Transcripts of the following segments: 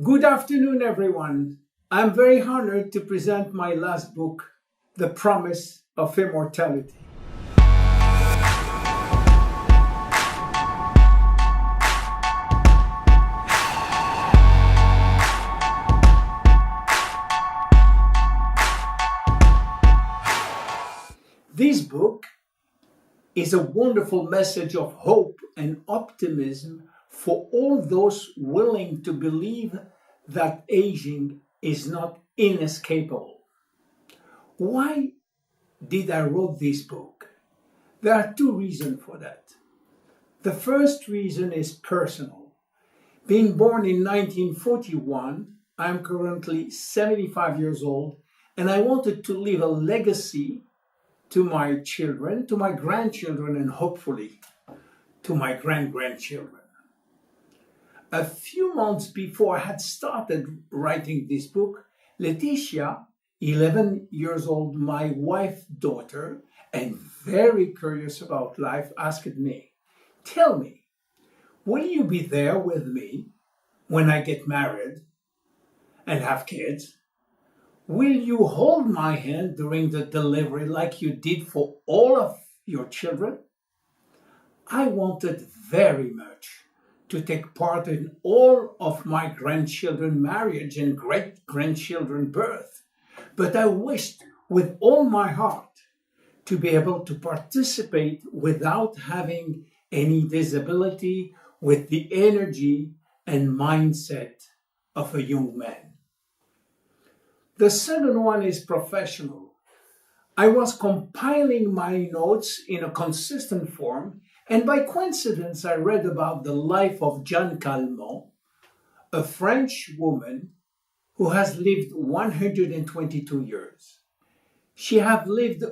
Good afternoon, everyone. I'm very honored to present my last book, The Promise of Immortality. This book is a wonderful message of hope and optimism for all those willing to believe that aging is not inescapable. Why did I write this book? There are two reasons for that. The first reason is personal. Being born in 1941, I'm currently 75 years old, and I wanted to leave a legacy to my children, to my grandchildren, and hopefully to my grandchildren. A few months before I had started writing this book, Letitia, 11 years old, my wife's daughter, and very curious about life, asked me, "Tell me, will you be there with me when I get married and have kids? Will you hold my hand during the delivery like you did for all of your children?" I wanted very much to take part in all of my grandchildren's marriage and great-grandchildren's birth, but I wished with all my heart to be able to participate without having any disability, with the energy and mindset of a young man. The second one is professional. I was compiling my notes in a consistent form, and by coincidence I read about the life of Jeanne Calment, a French woman who has lived 122 years. She has lived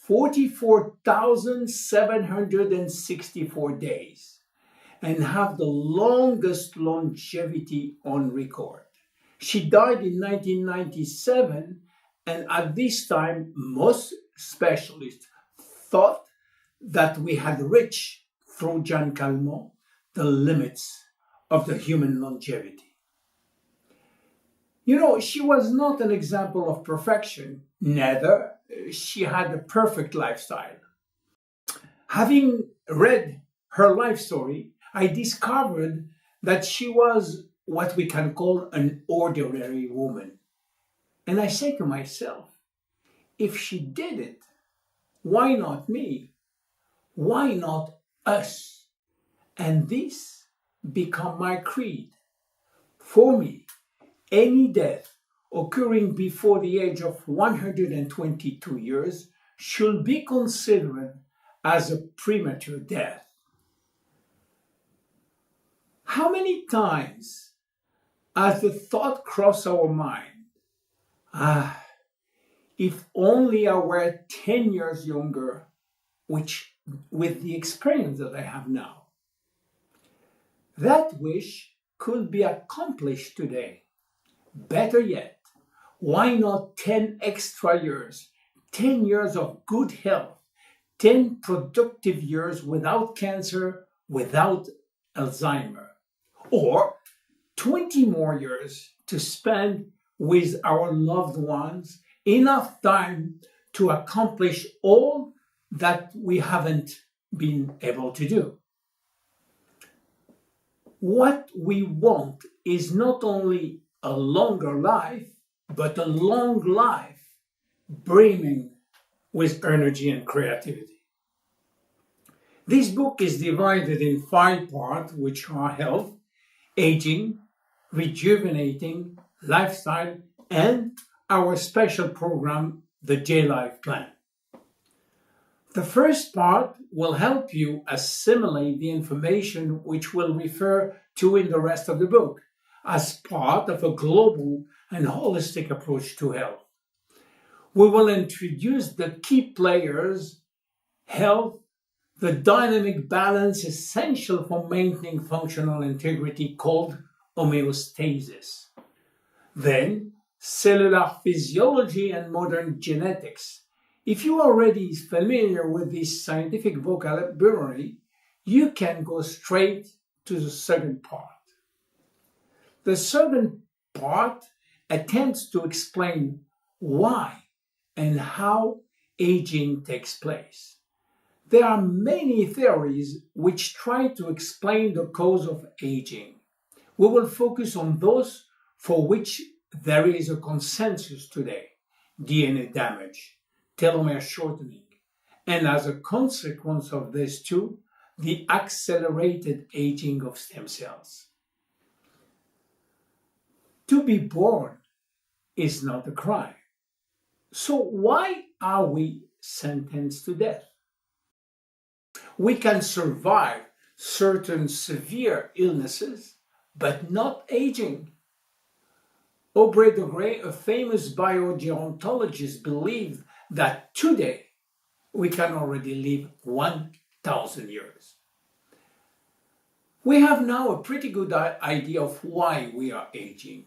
44,764 days and have the longest longevity on record. She died in 1997, and at this time, most specialists thought that we had reached, through Jeanne Calment, the limits of the human longevity. She was not an example of perfection, neither she had a perfect lifestyle. Having read her life story, I discovered that she was what we can call an ordinary woman. And I say to myself, if she did it, why not me? Why not us? And this became my creed. For me, any death occurring before the age of 122 years should be considered as a premature death. How many times has the thought crossed our mind, if only I were 10 years younger, which with the experience that I have now. That wish could be accomplished today. Better yet, why not 10 extra years, 10 years of good health, 10 productive years without cancer, without Alzheimer, or 20 more years to spend with our loved ones, enough time to accomplish all that we haven't been able to do. What we want is not only a longer life, but a long life brimming with energy and creativity. This book is divided in 5 parts, which are health, aging, rejuvenating, lifestyle, and our special program, the J-Life Plan. The first part will help you assimilate the information which we'll refer to in the rest of the book as part of a global and holistic approach to health. We will introduce the key players, health, the dynamic balance essential for maintaining functional integrity called homeostasis. Then, cellular physiology and modern genetics. If you are already familiar with this scientific vocabulary, you can go straight to the second part. The second part attempts to explain why and how aging takes place. There are many theories which try to explain the cause of aging. We will focus on those for which there is a consensus today: DNA damage, telomere shortening, and as a consequence of this too, the accelerated aging of stem cells. To be born is not a crime. So why are we sentenced to death? We can survive certain severe illnesses, but not aging. Aubrey de Grey, a famous biogerontologist, believed that today we can already live 1,000 years. We have now a pretty good idea of why we are aging.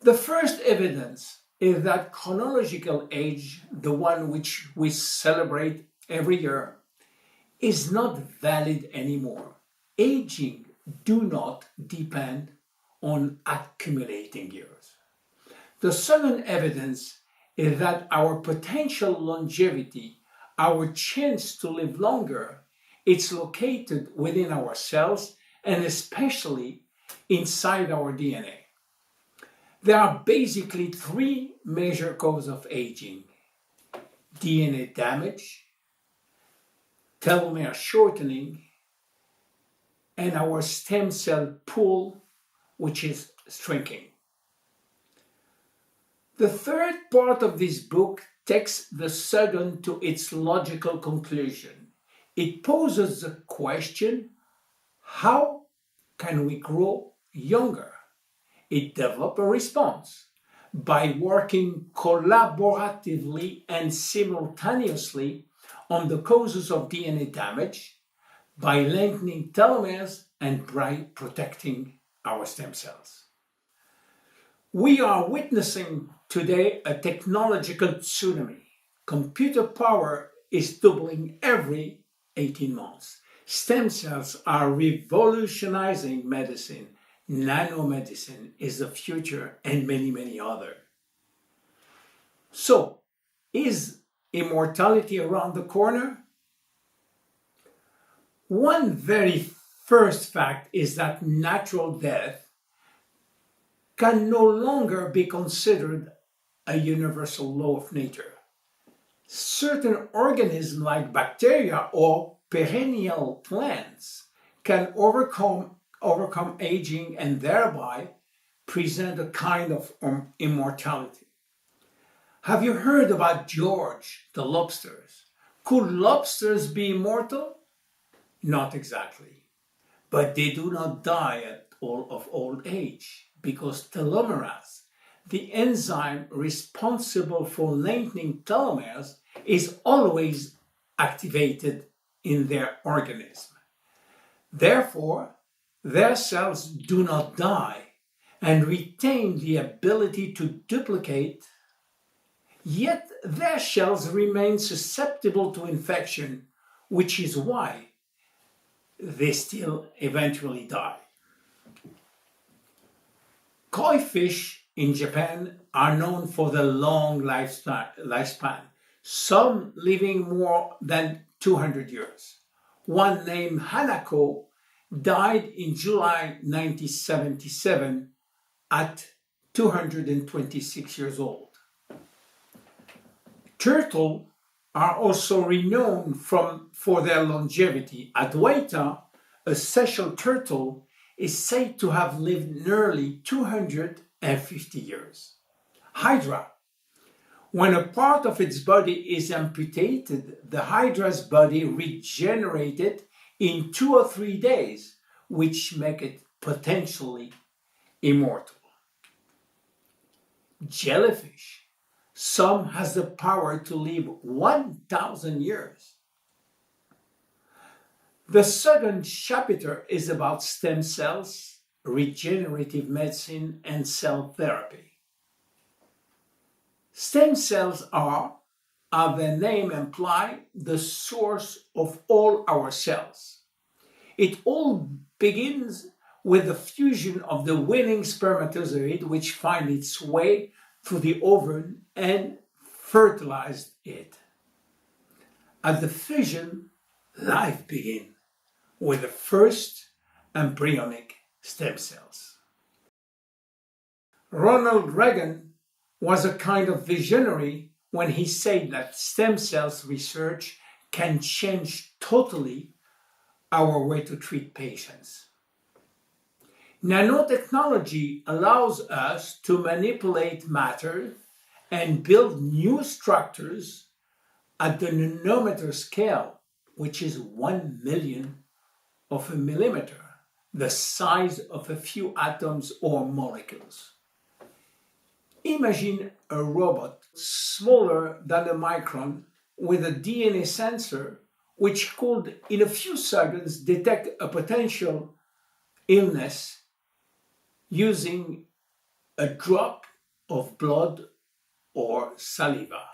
The first evidence is that chronological age, the one which we celebrate every year, is not valid anymore. Aging do not depend on accumulating years. The second evidence is that our potential longevity, our chance to live longer, it's located within our cells and especially inside our DNA. There are basically three major causes of aging: DNA damage, telomere shortening, and our stem cell pool, which is shrinking. The third part of this book takes the second to its logical conclusion. It poses the question, how can we grow younger? It develops a response by working collaboratively and simultaneously on the causes of DNA damage, by lengthening telomeres and by protecting our stem cells. We are witnessing today a technological tsunami. Computer power is doubling every 18 months. Stem cells are revolutionizing medicine. Nanomedicine is the future, and many, many others. So, is immortality around the corner? One very first fact is that natural death can no longer be considered a universal law of nature. Certain organisms like bacteria or perennial plants can overcome aging and thereby present a kind of immortality. Have you heard about George the lobsters? Could lobsters be immortal? Not exactly. But they do not die of old age because telomerase, the enzyme responsible for lengthening telomeres, is always activated in their organism. Therefore, their cells do not die and retain the ability to duplicate, yet their shells remain susceptible to infection, which is why they still eventually die. Koi fish in Japan are known for their long lifespan, some living more than 200 years. One named Hanako died in July 1977 at 226 years old. Turtles are also renowned for their longevity. Adwaita, a Seychelles turtle, is said to have lived nearly 250 years. Hydra. When a part of its body is amputated, the hydra's body regenerated in 2 or 3 days, which make it potentially immortal. Jellyfish. Some has the power to live 1,000 years. The second chapter is about stem cells, regenerative medicine, and cell therapy. Stem cells are, as their name implies, the source of all our cells. It all begins with the fusion of the winning spermatozoid, which finds its way through the ovum and fertilized it. At the fission, life begins with the first embryonic stem cells. Ronald Reagan was a kind of visionary when he said that stem cells research can change totally our way to treat patients. Nanotechnology allows us to manipulate matter and build new structures at the nanometer scale, which is 1/1,000,000 of a millimeter, the size of a few atoms or molecules. Imagine a robot smaller than a micron with a DNA sensor which could, in a few seconds, detect a potential illness using a drop of blood or saliva.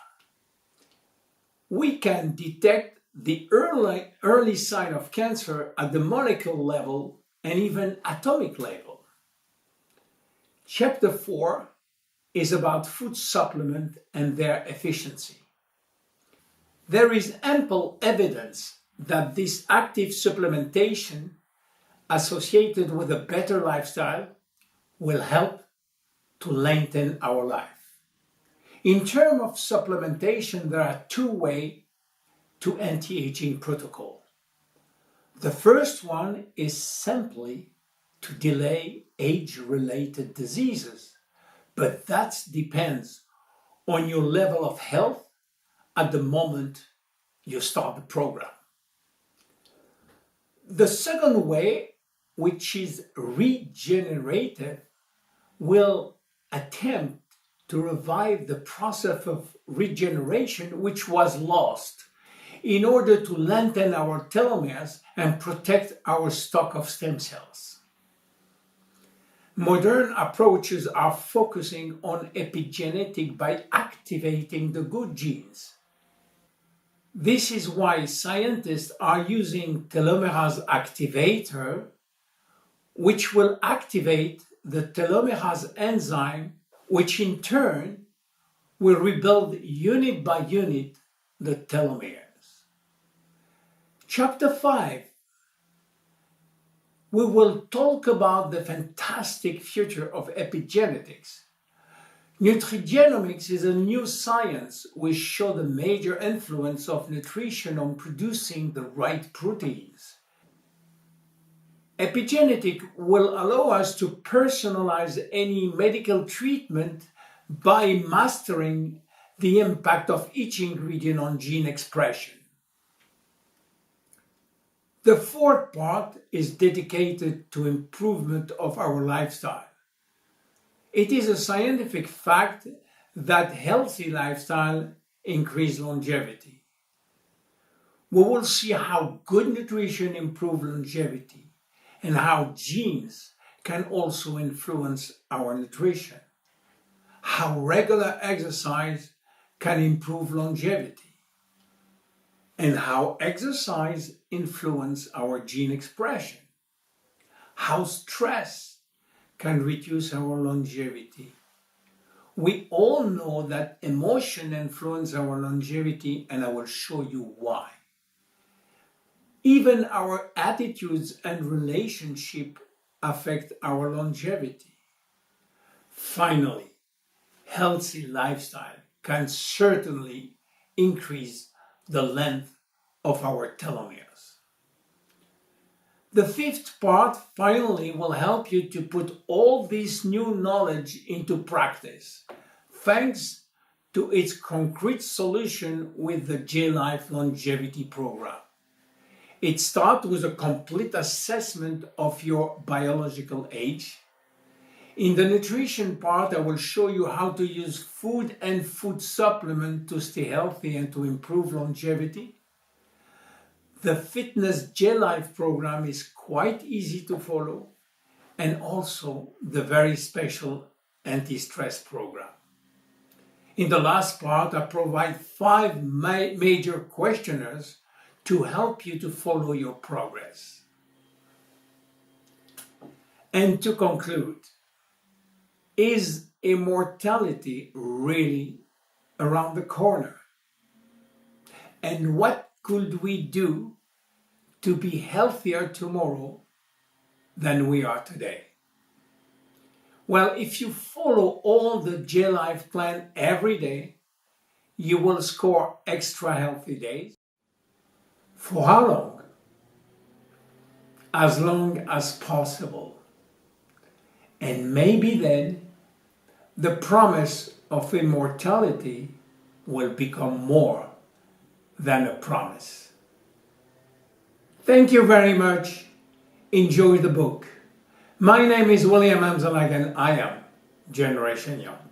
We can detect the early sign of cancer at the molecular level and even atomic level. Chapter 4 is about food supplement and their efficiency. There is ample evidence that this active supplementation associated with a better lifestyle will help to lengthen our life. In terms of supplementation, there are two ways to anti-aging protocol. The first one is simply to delay age-related diseases, but that depends on your level of health at the moment you start the program. The second way, which is regenerative, will attempt to revive the process of regeneration which was lost in order to lengthen our telomeres and protect our stock of stem cells. Modern approaches are focusing on epigenetic by activating the good genes. This is why scientists are using telomerase activator, which will activate the telomerase enzyme, which in turn will rebuild unit by unit the telomeres. Chapter 5, we will talk about the fantastic future of epigenetics. Nutrigenomics is a new science which shows the major influence of nutrition on producing the right proteins. Epigenetic will allow us to personalize any medical treatment by mastering the impact of each ingredient on gene expression. The fourth part is dedicated to improvement of our lifestyle. It is a scientific fact that healthy lifestyle increases longevity. We will see how good nutrition improves longevity and how genes can also influence our nutrition, how regular exercise can improve longevity, and how exercise influences our gene expression, how stress can reduce our longevity. We all know that emotion influences our longevity, and I will show you why. Even our attitudes and relationships affect our longevity. Finally, healthy lifestyle can certainly increase the length of our telomeres. The fifth part finally will help you to put all this new knowledge into practice, thanks to its concrete solution with the J-Life Longevity Program. It starts with a complete assessment of your biological age. In the nutrition part, I will show you how to use food and food supplement to stay healthy and to improve longevity. The Fitness J-Life program is quite easy to follow, and also the very special anti-stress program. In the last part, I provide 5 major questionnaires to help you to follow your progress. And to conclude, is immortality really around the corner? And what could we do to be healthier tomorrow than we are today? Well, if you follow all the J-Life plan every day, you will score extra healthy days. For how long? As long as possible. And maybe then the promise of immortality will become more than a promise. Thank you very much. Enjoy the book. My name is William Amzalag and I am Generation Young.